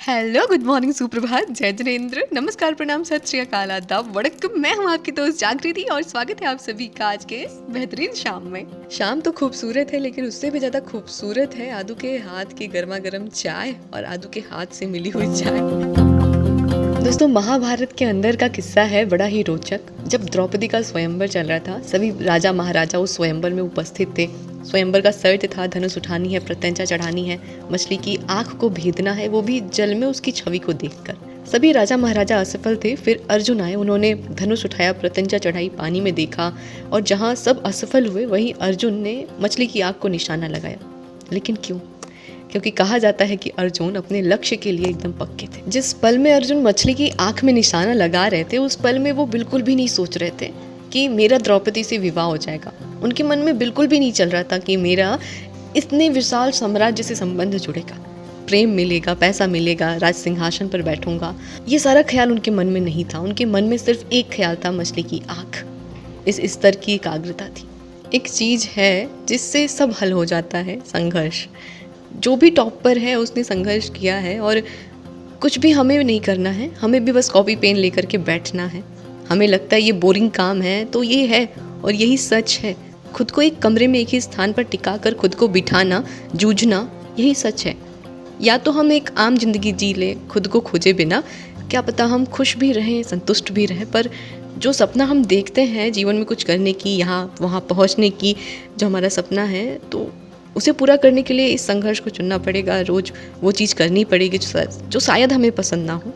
Hello, good morning, सुप्रभात, जय जिनेंद्र, नमस्कार, प्रणाम, सत श्री अकाल, आदाब, वड़क्कम। मैं हूँ आपकी दोस्त जागृति और स्वागत है आप सभी का आज के इस बेहतरीन शाम में। शाम तो खूबसूरत है, लेकिन उससे भी ज्यादा खूबसूरत है आदू के हाथ की गर्मा गर्म चाय और आदू के हाथ से मिली हुई चाय। दोस्तों, महाभारत के अंदर का किस्सा है बड़ा ही रोचक। जब द्रौपदी का स्वयंवर चल रहा था, सभी राजा महाराजा उस स्वयंवर में उपस्थित थे। स्वयंवर का शर्त था, धनुष उठानी है, प्रत्यंचा चढ़ानी है, मछली की आंख को भेदना है, वो भी जल में उसकी छवि को देखकर। सभी राजा महाराजा असफल थे। फिर अर्जुन आए, उन्होंने धनुष उठाया, प्रत्यंचा चढ़ाई, पानी में देखा, और जहाँ सब असफल हुए वहीं अर्जुन ने मछली की आंख को निशाना लगाया। लेकिन क्यों? क्योंकि कहा जाता है कि अर्जुन अपने लक्ष्य के लिए एकदम पक्के थे। जिस पल में अर्जुन मछली की आंख में निशाना लगा रहे थे, उस पल में वो बिल्कुल भी नहीं सोच रहे थे कि मेरा द्रौपदी से विवाह हो जाएगा। उनके मन में बिल्कुल भी नहीं चल रहा था कि मेरा इतने विशाल साम्राज्य से संबंध जुड़ेगा, प्रेम मिलेगा, पैसा मिलेगा, राज सिंहासन पर बैठूंगा। ये सारा ख्याल उनके मन में नहीं था। उनके मन में सिर्फ एक ख्याल था, मछली की आंख। इस स्तर की एकाग्रता थी। एक चीज है जिससे सब हल हो जाता है, संघर्ष। जो भी टॉप पर है उसने संघर्ष किया है, और कुछ भी हमें नहीं करना है, हमें भी बस कॉपी पेन लेकर के बैठना है। हमें लगता है ये बोरिंग काम है, तो ये है और यही सच है। खुद को एक कमरे में एक ही स्थान पर टिका कर खुद को बिठाना, जूझना, यही सच है। या तो हम एक आम जिंदगी जी लें खुद को खोजे बिना, क्या पता हम खुश भी रहें, संतुष्ट भी रहें, पर जो सपना हम देखते हैं जीवन में कुछ करने की, यहाँ वहाँ पहुँचने की, जो हमारा सपना है, तो उसे पूरा करने के लिए इस संघर्ष को चुनना पड़ेगा। रोज़ वो चीज़ करनी पड़ेगी जो शायद हमें पसंद ना हो।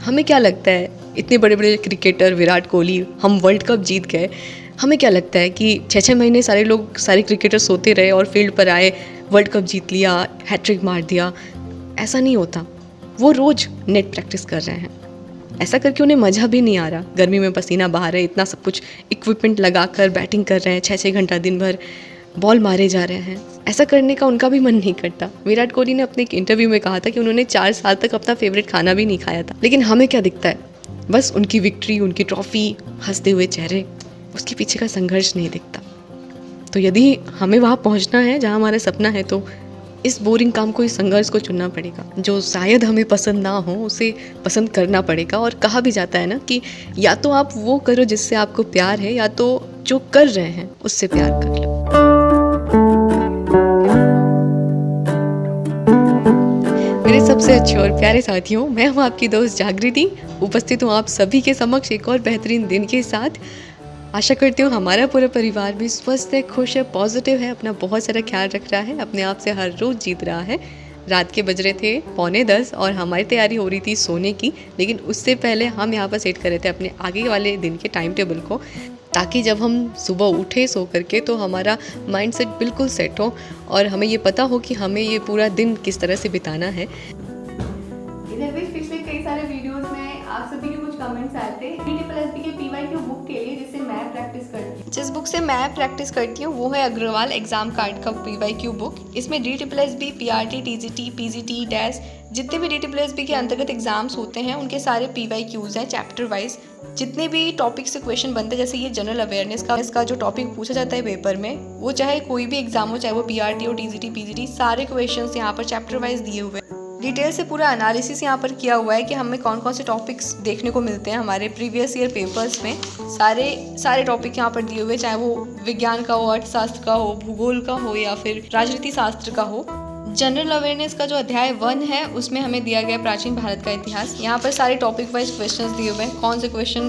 हमें क्या लगता है, इतने बड़े बड़े क्रिकेटर, विराट कोहली, हम वर्ल्ड कप जीत गए, हमें क्या लगता है कि 6-6 महीने सारे लोग, सारे क्रिकेटर सोते रहे और फील्ड पर आए, वर्ल्ड कप जीत लिया, हैट्रिक मार दिया? ऐसा नहीं होता। वो रोज़ नेट प्रैक्टिस कर रहे हैं। ऐसा करके उन्हें मज़ा भी नहीं आ रहा। गर्मी में पसीना बहा रहे, इतना सब कुछ इक्विपमेंट लगा कर बैटिंग कर रहे हैं, 6-6 घंटा दिन भर बॉल मारे जा रहे हैं। ऐसा करने का उनका भी मन नहीं करता। विराट कोहली ने अपने एक इंटरव्यू में कहा था कि उन्होंने 4 साल तक अपना फेवरेट खाना भी नहीं खाया था। लेकिन हमें क्या दिखता है? बस उनकी विक्ट्री, उनकी ट्रॉफी, हंसते हुए चेहरे, उसके पीछे का संघर्ष नहीं दिखता। तो यदि हमें वहाँ पहुँचना है जहाँ हमारा सपना है, तो इस बोरिंग काम को, इस संघर्ष को चुनना पड़ेगा। जो शायद हमें पसंद ना हो, उसे पसंद करना पड़ेगा। और कहा भी जाता है ना कि या तो आप वो करो जिससे आपको प्यार है, या तो जो कर रहे हैं उससे प्यार कर लो। मेरे सबसे अच्छे और प्यारे साथियों, मैं हूँ आपकी दोस्त जागृति। उपस्थित हूँ आप सभी के समक्ष एक और बेहतरीन दिन के साथ। आशा करती हूँ हमारा पूरा परिवार भी स्वस्थ है, खुश है, पॉजिटिव है, अपना बहुत सारा ख्याल रख रहा है, अपने आप से हर रोज़ जीत रहा है। रात के बज रहे थे 9:45 और हमारी तैयारी हो रही थी सोने की। लेकिन उससे पहले हम यहाँ पर सेट कर रहे थे अपने आगे वाले दिन के टाइम टेबल को, ताकि जब हम सुबह उठे सो करके तो हमारा माइंड सेट बिल्कुल सेट हो और हमें ये पता हो कि हमें ये पूरा दिन किस तरह से बिताना है। इधर भी पिछले कई सारे वीडियोस में आप सभी के कुछ कमेंट्स आए थे DSSB के PYQ बुक के लिए, जिससे मैं प्रैक्टिस करती हूँ। जिस बुक से मैं प्रैक्टिस करती हूँ वो है अग्रवाल एग्जाम कार्ड का PYQ बुक। इसमें DSSB, PRT, TGT, PGT, dash, जितने भी DSSB के अंतर्गत एग्जाम्स होते हैं उनके सारे PYQs हैं, चैप्टर वाइज। जितने भी टॉपिक से क्वेश्चन बनते हैं, जैसे ये जनरल अवेयरनेस का इसका जो टॉपिक पूछा जाता है पेपर में, वो चाहे कोई भी एग्जाम हो, चाहे वो PRT हो, TGT, PGT, सारे क्वेश्चन यहाँ पर चैप्टर वाइज दिए हुए हैं। डिटेल से पूरा एनालिसिस यहाँ पर किया हुआ है कि हमें कौन कौन से टॉपिक्स देखने को मिलते हैं हमारे प्रीवियस ईयर पेपर्स में। सारे टॉपिक यहाँ पर दिए हुए, चाहे वो विज्ञान का हो, अर्थशास्त्र का हो, भूगोल का हो, या फिर राजनीति शास्त्र का हो। जनरल अवेयरनेस का जो अध्याय 1 है उसमें हमें दिया गया प्राचीन भारत का इतिहास। यहाँ पर सारे टॉपिक वाइज क्वेश्चंस दिए हुए हैं, कौन से क्वेश्चन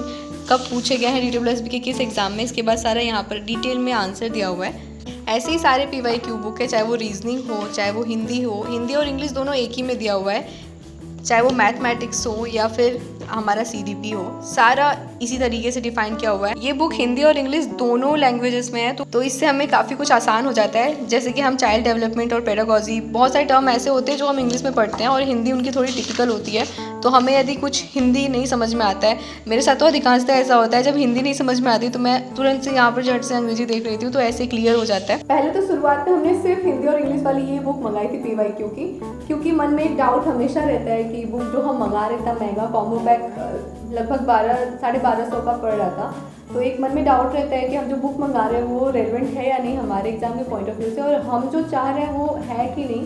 कब पूछे गए हैं DSSB के किस एग्जाम में, इसके बाद सारा यहाँ पर डिटेल में आंसर दिया हुआ है। ऐसे ही सारे PYQ बुक है, चाहे वो रीजनिंग हो, चाहे वो हिंदी हो, हिंदी और इंग्लिश दोनों एक ही में दिया हुआ है, चाहे वो मैथमेटिक्स हो या फिर हमारा CDP हो, सारा इसी तरीके से डिफाइन किया हुआ है। ये बुक हिंदी और इंग्लिश दोनों लैंग्वेजेस में है, तो इससे हमें काफ़ी कुछ आसान हो जाता है। जैसे कि हम चाइल्ड डेवलपमेंट और पेडागॉजी, बहुत सारे टर्म ऐसे होते हैं जो हम इंग्लिश में पढ़ते हैं और हिंदी उनकी थोड़ी टिपिकल होती है। तो हमें यदि कुछ हिंदी नहीं समझ में आता है, मेरे साथ तो अधिकांशतः ऐसा होता है, जब हिंदी नहीं समझ में आती तो मैं तुरंत से यहाँ पर झट से अंग्रेजी देख रही थी, तो ऐसे क्लियर हो जाता है। पहले तो शुरुआत में हमने सिर्फ हिंदी और इंग्लिश वाली ये बुक मंगाई थी PYQ की, क्योंकि मन में एक डाउट हमेशा रहता है कि बुक जो हम मंगा रहे, इतना महंगा कॉम्बो पैक लगभग 1200-1250 का पड़ रहा था। तो एक मन में डाउट रहता है कि हम जो बुक मंगा रहे हैं वो रेलेवेंट है या नहीं हमारे एग्जाम के पॉइंट ऑफ व्यू से, और हम जो चाह रहे हैं वो है कि नहीं।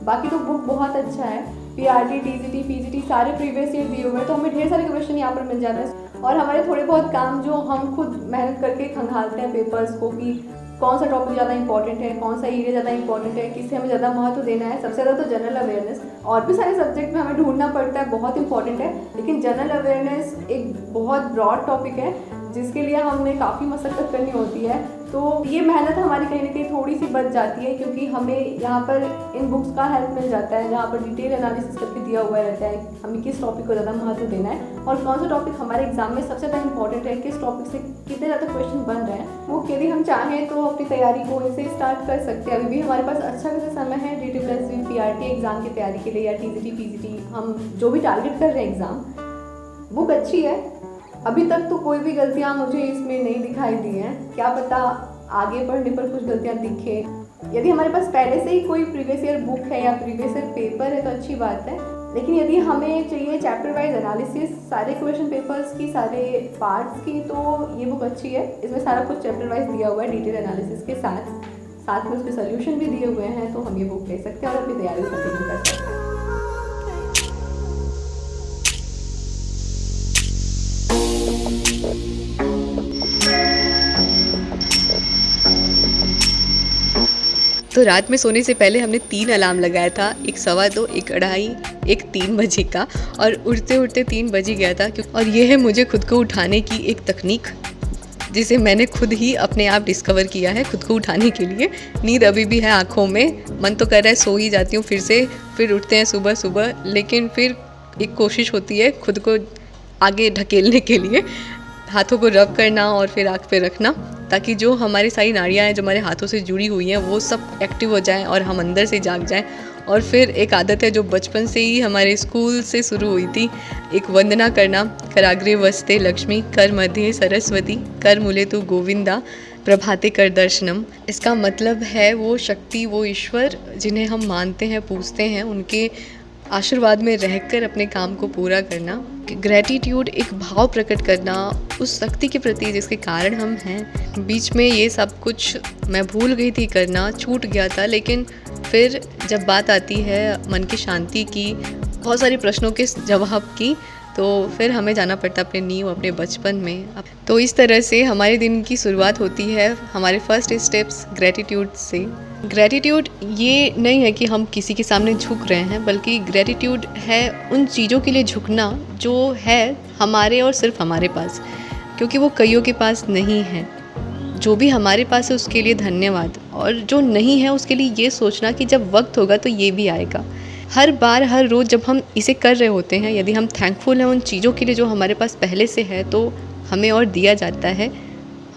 बाकी तो बुक बहुत अच्छा है। PRT, TGT, PGT सारे प्रीवियस ईयर दिए हुए हैं, तो हमें ढेर सारे क्वेश्चन यहाँ पर मिल जाते हैं। और हमारे थोड़े बहुत काम जो हम खुद मेहनत करके खंगालते हैं पेपर्स को कि कौन सा टॉपिक ज़्यादा इंपॉर्टेंट है, कौन सा एरिया ज़्यादा इंपॉर्टेंट है, किससे हमें ज़्यादा महत्व देना है। सबसे ज़्यादा तो जनरल अवेयरनेस, और भी सारे सब्जेक्ट में हमें ढूंढना पड़ता है, बहुत इंपॉर्टेंट है, लेकिन जनरल अवेयरनेस एक बहुत ब्रॉड टॉपिक है जिसके लिए हमें काफ़ी मशक्क़त करनी होती है। तो ये मेहनत हमारी कहीं ना कहीं थोड़ी सी बच जाती है, क्योंकि हमें यहाँ पर इन बुक्स का हेल्प मिल जाता है जहाँ पर डिटेल एनालिसिस करके दिया हुआ रहता है हमें किस टॉपिक को ज़्यादा महत्व देना है और कौन सा टॉपिक हमारे एग्जाम में सबसे ज़्यादा इंपॉर्टेंट है, किस टॉपिक से कितने ज़्यादा क्वेश्चन बन रहे हैं। वो यदि हम चाहें तो अपनी तैयारी को इनसे स्टार्ट कर सकते हैं। अभी भी हमारे पास अच्छा खासा समय है DT+V PRT एग्ज़ाम की तैयारी के लिए, या TGT PGT हम जो भी टारगेट कर रहे हैं एग्ज़ाम। बुक अच्छी है, अभी तक तो कोई भी गलतियाँ मुझे इसमें नहीं दिखाई दी हैं, क्या पता आगे पढ़ने पर कुछ गलतियाँ दिखे। यदि हमारे पास पहले से ही कोई प्रीवियस ईयर बुक है या प्रीवियस ईयर पेपर है तो अच्छी बात है, लेकिन यदि हमें चाहिए चैप्टर वाइज एनालिसिस सारे क्वेश्चन पेपर्स की, सारे पार्ट्स की, तो ये बुक अच्छी है। इसमें सारा कुछ चैप्टर वाइज दिया हुआ है डिटेल एनालिसिस के साथ में उसके सोल्यूशन भी दिए हुए हैं, तो हम ये बुक ले सकते हैं और अपनी तैयारी कंटिन्यू कर सकते हैं। तो रात में सोने से पहले हमने 3 अलार्म लगाया था, एक 2:15, एक 2:30, एक 3 बजे का, और उठते उठते 3 बज ही गया था। और ये है मुझे खुद को उठाने की एक तकनीक जिसे मैंने खुद ही अपने आप डिस्कवर किया है खुद को उठाने के लिए। नींद अभी भी है आँखों में, मन तो कर रहा है सो ही जाती हूँ फिर उठते हैं सुबह सुबह, लेकिन फिर एक कोशिश होती है खुद को आगे ढकेलने के लिए, हाथों को रब करना और फिर आँख पे रखना, ताकि जो हमारी सारी नाड़ियाँ हैं जो हमारे हाथों से जुड़ी हुई हैं वो सब एक्टिव हो जाएं और हम अंदर से जाग जाएं। और फिर एक आदत है जो बचपन से ही हमारे स्कूल से शुरू हुई थी, एक वंदना करना, कराग्रे वस्ते लक्ष्मी, कर मध्य सरस्वती, कर मुलेतु गोविंदा, प्रभाते कर दर्शनम। इसका मतलब है वो शक्ति, वो ईश्वर जिन्हें हम मानते हैं, पूजते हैं, उनके आशीर्वाद में रहकर अपने काम को पूरा करना। ग्रैटिट्यूड एक भाव प्रकट करना उस शक्ति के प्रति जिसके कारण हम हैं। बीच में ये सब कुछ मैं भूल गई थी करना, छूट गया था, लेकिन फिर जब बात आती है मन की शांति की, बहुत सारे प्रश्नों के जवाब की, तो फिर हमें जाना पड़ता अपने नींव, अपने बचपन में। तो इस तरह से हमारे दिन की शुरुआत होती है हमारे फर्स्ट स्टेप्स ग्रैटिट्यूड से। ग्रैटिट्यूड ये नहीं है कि हम किसी के सामने झुक रहे हैं, बल्कि ग्रैटिट्यूड है उन चीज़ों के लिए झुकना जो है हमारे और सिर्फ हमारे पास, क्योंकि वो कईयों के पास नहीं है। जो भी हमारे पास है उसके लिए धन्यवाद, और जो नहीं है उसके लिए ये सोचना कि जब वक्त होगा तो ये भी आएगा। हर बार हर रोज़ जब हम इसे कर रहे होते हैं, यदि हम थैंकफुल हैं उन चीज़ों के लिए जो हमारे पास पहले से है, तो हमें और दिया जाता है।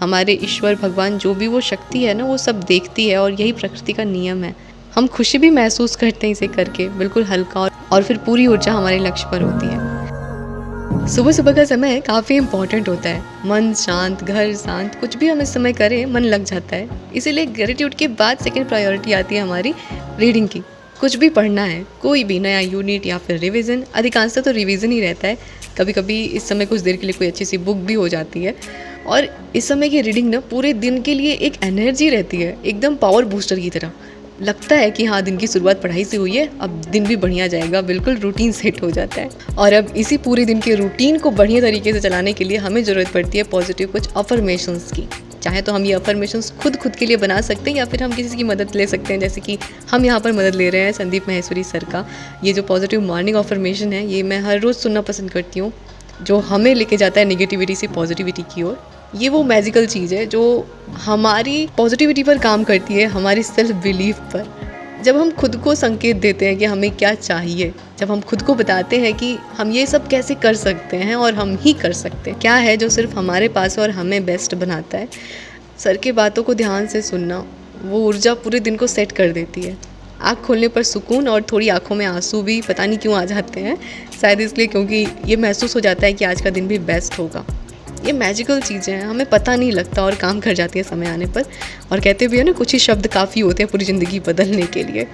हमारे ईश्वर भगवान जो भी वो शक्ति है ना, वो सब देखती है, और यही प्रकृति का नियम है। हम खुशी भी महसूस करते हैं इसे करके, बिल्कुल हल्का, और फिर पूरी ऊर्जा हमारे लक्ष्य पर होती है। सुबह सुबह का समय काफ़ी इम्पॉर्टेंट होता है। मन शांत, घर शांत, कुछ भी हम इस समय करें मन लग जाता है। इसीलिए ग्रेटिट्यूड के बाद सेकंड प्रायोरिटी आती है हमारी रीडिंग की। कुछ भी पढ़ना है, कोई भी नया यूनिट या फिर रिवीजन, अधिकांशतः तो रिवीजन ही रहता है। कभी कभी इस समय कुछ देर के लिए कोई अच्छी सी बुक भी हो जाती है। और इस समय की रीडिंग ना पूरे दिन के लिए एक एनर्जी रहती है, एकदम पावर बूस्टर की तरह। लगता है कि हाँ, दिन की शुरुआत पढ़ाई से हुई है, अब दिन भी बढ़िया जाएगा, बिल्कुल रूटीन सेट हो जाता है। और अब इसी पूरे दिन के रूटीन को बढ़िया तरीके से चलाने के लिए हमें ज़रूरत पड़ती है पॉजिटिव कुछ अफर्मेशंस की। चाहे तो हम ये अफर्मेशंस खुद के लिए बना सकते हैं, या फिर हम किसी की मदद ले सकते हैं, जैसे कि हम यहाँ पर मदद ले रहे हैं संदीप महेश्वरी सर का। ये जो पॉजिटिव मॉर्निंग अफर्मेशन है, ये मैं हर रोज़ सुनना पसंद करती हूँ, जो हमें लेके जाता है नेगेटिविटी से पॉजिटिविटी की ओर। ये वो मैजिकल चीज़ है जो हमारी पॉजिटिविटी पर काम करती है, हमारी सेल्फ बिलीफ पर। जब हम खुद को संकेत देते हैं कि हमें क्या चाहिए, जब हम खुद को बताते हैं कि हम ये सब कैसे कर सकते हैं और हम ही कर सकते हैं, क्या है जो सिर्फ हमारे पास है और हमें बेस्ट बनाता है। सर की बातों को ध्यान से सुनना, वो ऊर्जा पूरे दिन को सेट कर देती है। आँख खोलने पर सुकून और थोड़ी आँखों में आंसू भी पता नहीं क्यों आ जाते हैं, शायद इसलिए क्योंकि ये महसूस हो जाता है कि आज का दिन भी बेस्ट होगा। ये मैजिकल चीज़ें हैं, हमें पता नहीं लगता और काम कर जाती है समय आने पर। और कहते भी है ना, कुछ ही शब्द काफ़ी होते हैं पूरी ज़िंदगी बदलने के लिए।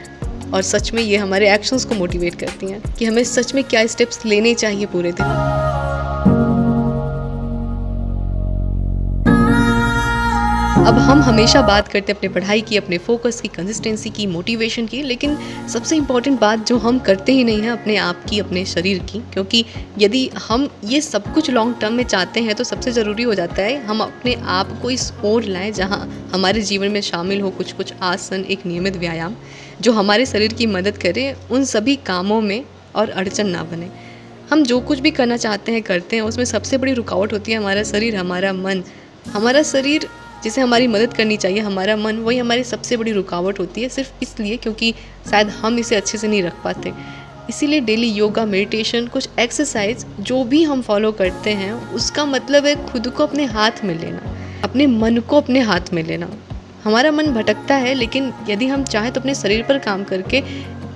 और सच में ये हमारे एक्शंस को मोटिवेट करती हैं कि हमें सच में क्या स्टेप्स लेने चाहिए पूरे दिन। अब हम हमेशा बात करते हैं अपने पढ़ाई की, अपने फोकस की, कंसिस्टेंसी की, मोटिवेशन की, लेकिन सबसे इम्पॉर्टेंट बात जो हम करते ही नहीं है अपने आप की, अपने शरीर की। क्योंकि यदि हम ये सब कुछ लॉन्ग टर्म में चाहते हैं तो सबसे ज़रूरी हो जाता है हम अपने आप को इस ओर लाएं जहाँ हमारे जीवन में शामिल हो कुछ कुछ आसन, एक नियमित व्यायाम जो हमारे शरीर की मदद करे उन सभी कामों में और अड़चन ना बने। हम जो कुछ भी करना चाहते हैं करते हैं, उसमें सबसे बड़ी रुकावट होती है हमारा शरीर, हमारा मन। हमारा शरीर जिसे हमारी मदद करनी चाहिए, हमारा मन, वही हमारी सबसे बड़ी रुकावट होती है, सिर्फ इसलिए क्योंकि शायद हम इसे अच्छे से नहीं रख पाते। इसीलिए डेली योगा, मेडिटेशन, कुछ एक्सरसाइज जो भी हम फॉलो करते हैं उसका मतलब है खुद को अपने हाथ में लेना, अपने मन को अपने हाथ में लेना। हमारा मन भटकता है, लेकिन यदि हम चाहें तो अपने शरीर पर काम करके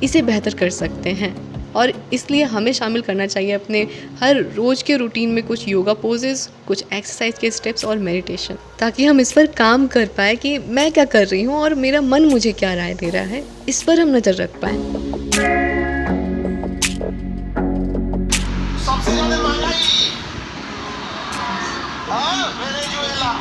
इसे बेहतर कर सकते हैं। और इसलिए हमें शामिल करना चाहिए अपने हर रोज़ के रूटीन में कुछ योगा पोजेस, कुछ एक्सरसाइज के स्टेप्स और मेडिटेशन, ताकि हम इस पर काम कर पाए कि मैं क्या कर रही हूँ और मेरा मन मुझे क्या राय दे रहा है, इस पर हम नज़र रख पाएँ। सबसे ज्यादा महंगाई वेनेजुएला।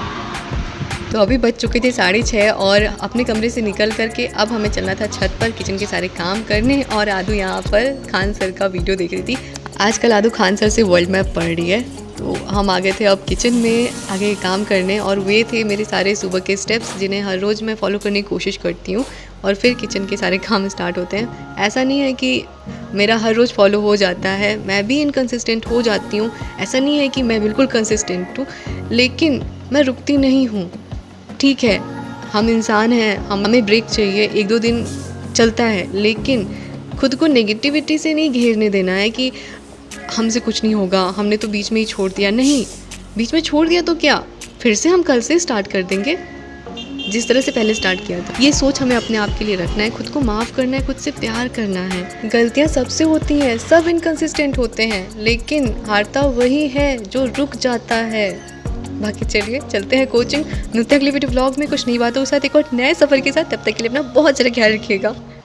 तो अभी बज चुके थे 6:30 और अपने कमरे से निकल करके अब हमें चलना था छत पर किचन के सारे काम करने। और आदू यहाँ पर खान सर का वीडियो देख रही थी। आजकल आदू खान सर से वर्ल्ड मैप पढ़ रही है। तो हम आ गए थे अब किचन में आगे काम करने, और वे थे मेरे सारे सुबह के स्टेप्स जिन्हें हर रोज़ मैं फॉलो करने की कोशिश करती हूँ, और फिर किचन के सारे काम स्टार्ट होते हैं। ऐसा नहीं है कि मेरा हर रोज़ फॉलो हो जाता है, मैं भी इनकंसिस्टेंट हो जाती हूँ। ऐसा नहीं है कि मैं बिल्कुल कंसिस्टेंट हूँ, लेकिन मैं रुकती नहीं हूँ। ठीक है, हम इंसान हैं, हमें ब्रेक चाहिए, 1-2 दिन चलता है, लेकिन खुद को नेगेटिविटी से नहीं घेरने देना है कि हमसे कुछ नहीं होगा, हमने तो बीच में ही छोड़ दिया। नहीं, बीच में छोड़ दिया तो क्या, फिर से हम कल से स्टार्ट कर देंगे जिस तरह से पहले स्टार्ट किया था। ये सोच हमें अपने आप के लिए रखना है, खुद को माफ़ करना है, खुद से प्यार करना है। गलतियाँ सबसे होती हैं, सब इनकंसिस्टेंट होते हैं, लेकिन हारता वही है जो रुक जाता है। बाकी चलिए चलते हैं कोचिंग। मिलते हैं अगले वीडियो व्लॉग में कुछ नई बातों के साथ, एक और नए सफ़र के साथ। तब तक के लिए अपना बहुत ज़्यादा ख्याल रखिएगा।